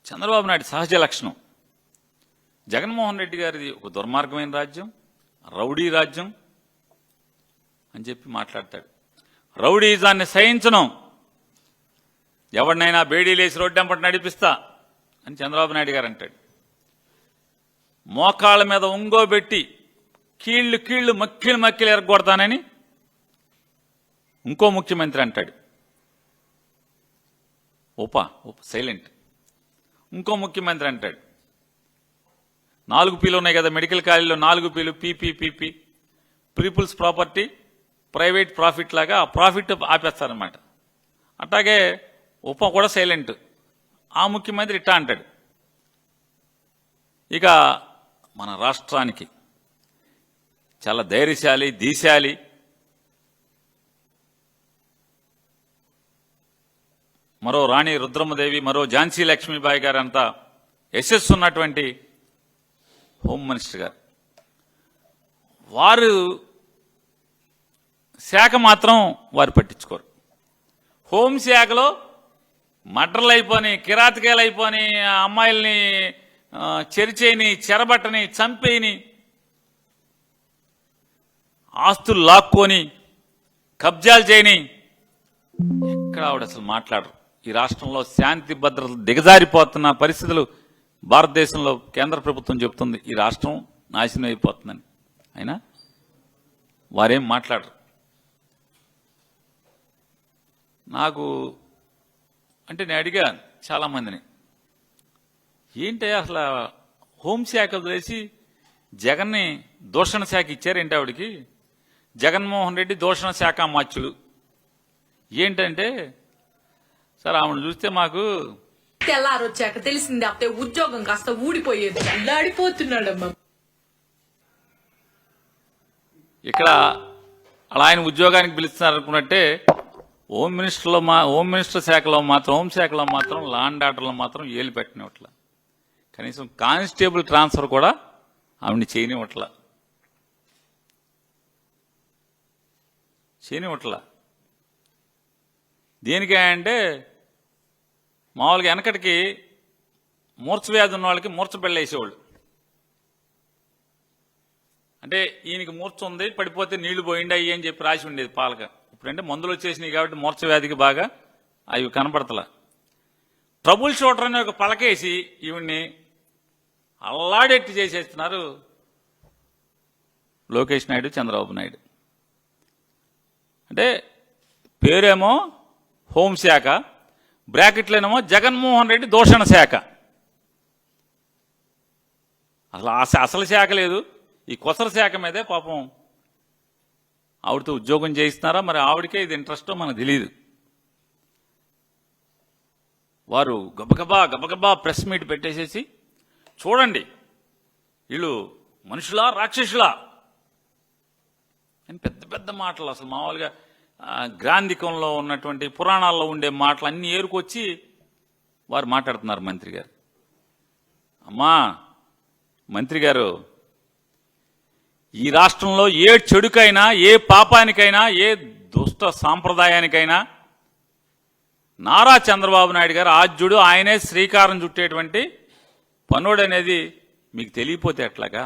చంద్రబాబు నాయుడు సహజ లక్షణం. జగన్మోహన్ రెడ్డి గారిది ఒక దుర్మార్గమైన రాజ్యం, రౌడీ రాజ్యం అని చెప్పి మాట్లాడతాడు. రౌడీజాన్ని సహించను, ఎవరినైనా బేడీలేసి రోడ్డెంపటి నడిపిస్తా అని చంద్రబాబు నాయుడు గారు అంటాడు. మోకాళ్ళ మీద ఉంగోబెట్టి కీళ్లు మక్కిలు ఎరగొడతానని ఇంకో ముఖ్యమంత్రి అంటాడు. సైలెంట్. ఇంకో ముఖ్యమంత్రి అంటాడు 4 Pలు ఉన్నాయి కదా మెడికల్ కాలేజీలో, 4 Pలు P P peoples property private profit లాగా ఆ ప్రాఫిట్ ఆపేస్తారనమాట. అట్లాగే కూడా సైలెంట్. ఆ ముఖ్యమంత్రి ఇట్టా అంటాడు. ఇక మన రాష్ట్రానికి చాలా ధైర్యశాలి, దీశాలి, మరో రాణి రుద్రమ్మదేవి, మరో ఝాన్సీ లక్ష్మీబాయి గారు అంతా యశస్సు ఉన్నటువంటి హోమ్ మినిస్టర్ గారు. వారు శాఖ మాత్రం వారు పట్టించుకోరు. హోంశాఖలో మర్డర్లు అయిపోయి, కిరాతకాయలు అయిపోయి, అమ్మాయిల్ని చెరిచేయని, చెరబట్టని, చంపేయని, ఆస్తులు లాక్కొని కబ్జాలు చేయని ఎక్కడ ఆవిడ అసలు మాట్లాడరు. ఈ రాష్ట్రంలో శాంతి భద్రతలు దిగజారిపోతున్న పరిస్థితులు భారతదేశంలో కేంద్ర ప్రభుత్వం చెబుతుంది ఈ రాష్ట్రం నాశనం అయిపోతుందని. అయినా వారేం మాట్లాడరు. నాకు అంటే నేను అడిగాను చాలామందిని, ఏంటి అసలు హోంశాఖ వదిలేసి జగన్ని దూషణ శాఖ ఇచ్చారేంటి ఆవిడికి? జగన్మోహన్ రెడ్డి దూషణ శాఖ అమాత్యుడు ఏంటంటే, సార్ ఆవిడ చూస్తే మాకు తెల్లారొచ్చాక తెలిసింది అప్పుడే ఉద్యోగం కాస్త ఊడిపోయేది, అల్లాడిపోతున్నాడమ్మా. ఇక్కడ అలా ఆయన ఉద్యోగానికి పిలుస్తున్నారు అనుకున్నట్టే హోమ్ మినిస్టర్ శాఖలో మాత్రం, హోంశాఖలో మాత్రం, లా అండ్ ఆర్డర్లో మాత్రం ఏలు పెట్టనివ్వట్ల. కనీసం కానిస్టేబుల్ ట్రాన్స్ఫర్ కూడా ఆవిడని చేయనివ్వట్ల. దేనికంటే మామూలుగా వెనకటికి మూర్ఛ వ్యాధి ఉన్న వాళ్ళకి మూర్ఛ పెళ్ళేసేవాళ్ళు. అంటే ఈయనకి మూర్ఛ ఉంది, పడిపోతే నీళ్లు పోయిండి అయ్యి అని చెప్పి రాసి ఉండేది పాలక. ఇప్పుడంటే మందులు వచ్చేసినాయి కాబట్టి మూర్ఛ వ్యాధికి బాగా అవి కనపడతలా. ట్రబుల్ షూటర్ అనే ఒక పలకేసి ఈవిడ్ని అల్లాడెట్టి చేసేస్తున్నారు లోకేష్ నాయుడు, చంద్రబాబు నాయుడు. అంటే పేరేమో హోంశాఖ, బ్రాకెట్లేనేమో జగన్మోహన్ రెడ్డి దూషణ శాఖ. అసలు శాఖ లేదు. ఈ కొసర శాఖ మీదే పాపం ఆవిడతో ఉద్యోగం చేయిస్తున్నారా, మరి ఆవిడకే ఇది ఇంట్రెస్టో మనకు తెలియదు. వారు గబగబా ప్రెస్ మీట్ పెట్టేసేసి, చూడండి వీళ్ళు మనుషులా రాక్షసులా అని పెద్ద మాటలు, అసలు మామూలుగా గ్రాంధికంలో ఉన్నటువంటి పురాణాల్లో ఉండే మాటలు అన్ని ఏరుకొచ్చి వారు మాట్లాడుతున్నారు. మంత్రి గారు, అమ్మా మంత్రి గారు, ఈ రాష్ట్రంలో ఏ చెడుకైనా, ఏ పాపానికైనా, ఏ దుష్ట సాంప్రదాయానికైనా నారా చంద్రబాబు నాయుడు గారు ఆద్యుడు, ఆయనే శ్రీకారం చుట్టేటువంటి పనుడు అనేది మీకు తెలియపోతే ఎట్లాగా?